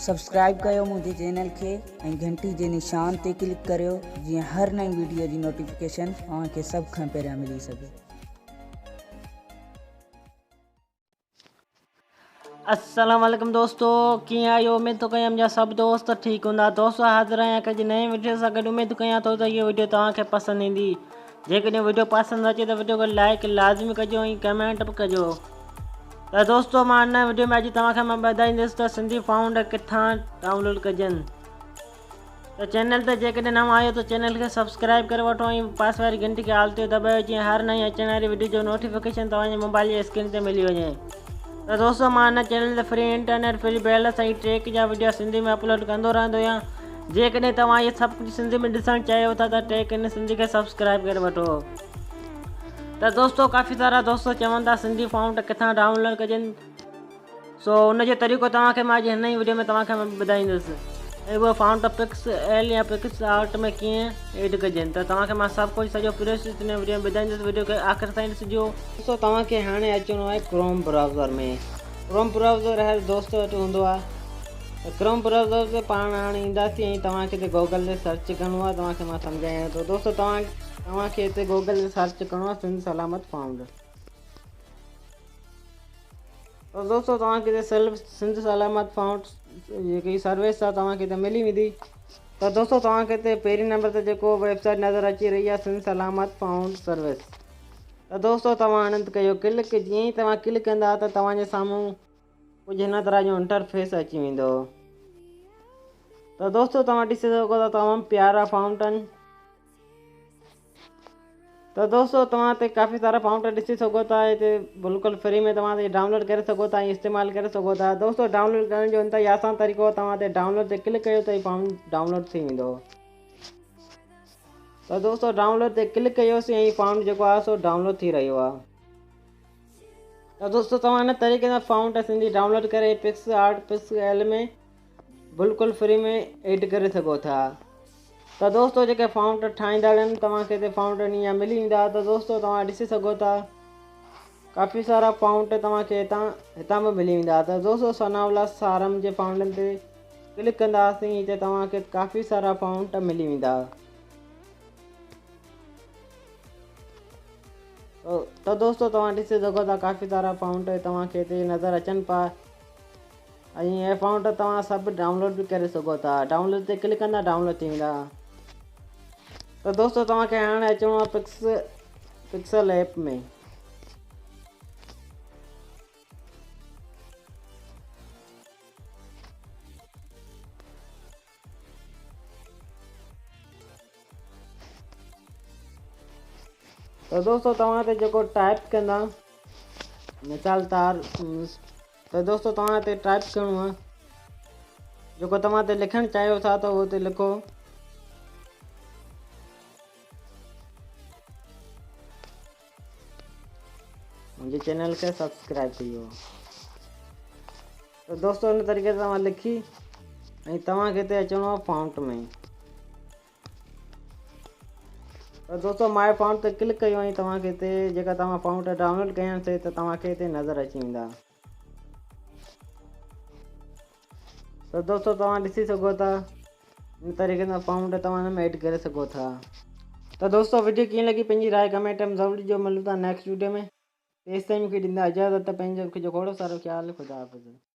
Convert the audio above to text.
Subscribe कयो मुझे channel के घंटी के निशान ते क्लिक करियो जी हर नई वीडियो की नोटिफिकेशन तव्हांखे सब खां पहिरियां मिली सके। अस्सलाम वालेकुम दोस्तों, कीअं आहियो? उमेद तो कयां मुंहिंजा सभु दोस्त ठीकु हूंदा। दोस्तों हाज़िर आहियां हिकु नए वीडियो सां गॾु। उमेद कयां थो त इहा वीडियो तव्हांखे पसंदि ईंदी। जेकॾहिं वीडियो पसंदि अचे त वीडियो खे लाइक लाज़मी कजो ऐं कमेंट बि कजो। त दोस्तों मां हिन वीडियो में अॼु तव्हांखे मां ॿुधाईंदुसि त सिंधी फाउंड किथां डाउनलोड कजनि। त चैनल ते जेकॾहिं नवां आहियो त चैनल खे सब्सक्राइब करे वठो ऐं पास वारी घंटी खे आल ते दॿायो जीअं हर नई अचण वारी वीडियो जो नोटिफिकेशन तव्हांजे मोबाइल जी स्क्रीन ते मिली वञे। त दोस्तों मां हिन चैनल ते फ्री इंटरनेट फ्री बैलेंस ऐं ट्रैक जा वीडियो सिंधी में अपलोड कंदो रहंदो आहियां। जेकॾहिं तव्हां इहे सभु कुझु सिंधी में ॾिसणु चाहियो था त ट्रैक इन सिंधी खे सब्सक्राइब करे वठो। त दोस्तों काफ़ी सारा दोस्त चवनि था सिंधी फाउंड किथां डाउनलोड कजनि, सो उनजो तरीक़ो तव्हांखे मां अॼु हिन ई वीडियो में तव्हांखे मां ॿुधाईंदुसि ऐं उहो फाउंड पिक्स एल या पिक्स आर्ट में कीअं एड कजनि। त तव्हांखे मां सभु कुझु सॼो प्रोसेस हिन वीडियो में ॿुधाईंदुसि। वीडियो खे आख़िर ताईं ॾिसिजो। दोस्तों तव्हांखे हाणे अचिणो आहे क्रोम ब्राउज़र में। क्रोम ब्राउज़र हर दोस्त वटि हूंदो आहे। त क्रोम ब्राउज़र ते पाण हाणे ईंदासीं ऐं तव्हांखे हिते गूगल ते सर्च करिणो आहे। तव्हांखे मां सम्झायां थो। दोस्तों तव्हांखे हिते गूगल ते सर्च करिणो आहे सिंध सलामत फाउंड। तो दोस्तों तव्हांखे हिते सिंध सलामत फाउंड जेकी सर्विस आहे तव्हांखे हिते मिली वेंदी। त दोस्तों तव्हांखे हिते पहिरीं नंबर ते जेको वेबसाइट नज़र अची रही आहे सिंध सलामत फाउंड सर्विस। त दोस्तों तव्हां हिन ते कयो क्लिक। जीअं ई तव्हां क्लिक कंदा त तव्हांजे साम्हूं कुझु हिन तरह जो इंटरफेस अची वेंदो। त दोस्तों तव्हां ॾिसी सघो था तमामु प्यारा फाउंटन। तो दोस्तों तव्हां हिते काफ़ी सारा फाउंड ॾिसी सघो था। हिते बिल्कुलु फ्री में तव्हां हिते डाउनलोड करे सघो था ऐं इस्तेमालु करे सघो था। दोस्तों डाउनलोड करण जो इंतई आसान तरीक़ो, तव्हां हिते डाउनलोड ते क्लिक कयो त फाउंड डाउनलोड थी वेंदो। त दोस्तों डाउनलोड ते क्लिक कयोसीं ऐं फाउंड जेको आहे सो डाउनलोड थी रहियो आहे। त दोस्तों तव्हां हिन तरीक़े सां फाउंड सिंधी डाउनलोड करे पिक्स आर्ट पिक्स एल में बिल्कुलु फ्री में एड करे सघो था। त दोस्तों जेके फाउंड ठाहींदड़ आहिनि तव्हांखे हिते फाउंड ईअं मिली वेंदा। त दोस्तों तव्हां ॾिसी सघो था काफ़ी सारा फाउंड तव्हांखे हितां बि मिली वेंदा। त दोस्तों सनाउल्लाह सारम जे फाउंडनि ते क्लिक कंदासीं हिते तव्हांखे काफ़ी सारा फाउंड मिली वेंदा। त दोस्तों तव्हां ॾिसी सघो था काफ़ी सारा फाउंड तव्हांखे हिते नज़र अचनि पिया ऐं इहे फाउंड तव्हां सभु डाउनलोड बि करे सघो था। डाउनलोड ते क्लिक कंदा डाउनलोड थी वेंदा। तो दोस्तों तव्हांखे हाणे अचिणो आहे पिक्सल ऐप में। तो दोस्तों तव्हां हिते जेको टाइप कंदा मिसाल तार त दोस्तों तव्हां हिते टाइप करिणो आहे जेको तव्हां हिते लिखणु चाहियो था त उहो हिते लिखो। मुंहिंजे चैनल खे सब्सक्राइब कयो। तो दोस्तों हिन तरीक़े सां तव्हां लिखी ऐं तव्हांखे हिते अचिणो आहे फाउंट में। तो दोस्तों माय फाउंड ते क्लिक कयो ऐं तव्हांखे हिते जेका तव्हां फाउंड डाउनलोड कया आहिनि त तव्हांखे हिते नज़र अची वेंदा। तो दोस्तों तव्हां ॾिसी सघो था इन तरीक़े सां फाउंड तव्हां हिन में ऐड करे सघो था। त दोस्तों वीडियो कीअं लॻी पंहिंजी राय कमेंट में ज़रूरु ॾिजो। मिलूं था नेक्स्ट वीडियो में। तेसिताईं मूंखे ॾींदा इजाज़त। पंहिंजो खोड़ सारो ख़्यालु। ख़ुदा हाफ़िज़।